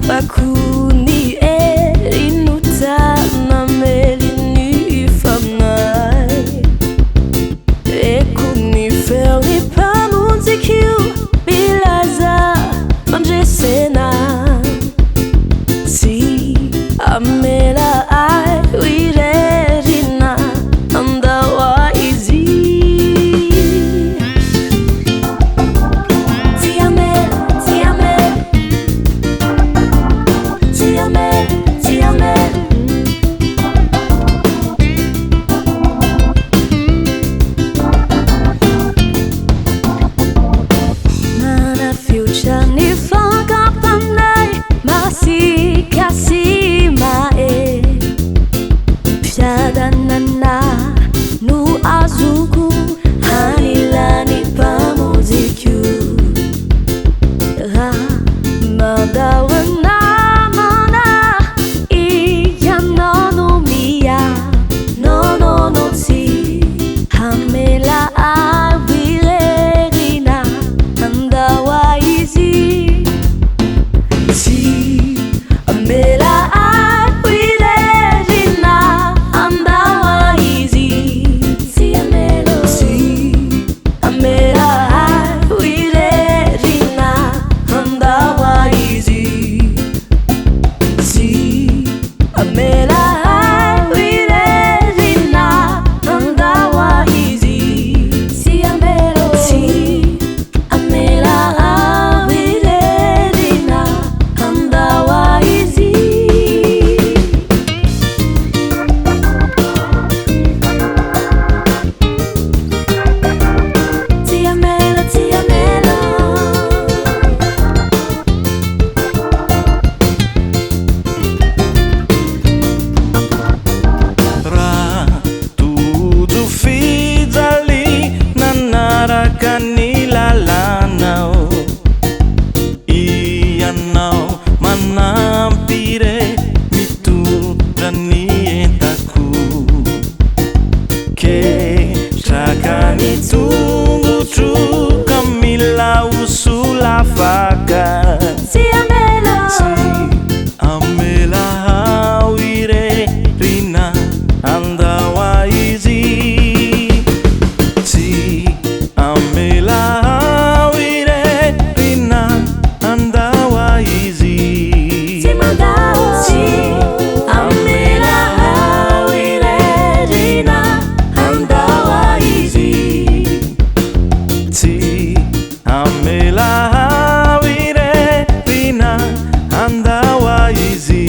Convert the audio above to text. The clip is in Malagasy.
Bakuni erinuta mamelini famnai Ekuni ferni pamunzikiu bilaza manjesena Si amela ai wirerina andawa izi Ni fangkapanay masih kasih mae Piadanana nu azuku hanilani pamuzikyu Madawana mana iya nono mia nono no si hamela abilerina andawa Si amela aguilerina andawa easy Si amela aguilerina andawa easy Si amela aguilerina andawa easy Si amela Nilalanau iyanau manampire mitu danientaku ke chakani tunggu tu kamila usula faka Si amela hawire rina andawa easy Si amela Amela hawire rina andawa easy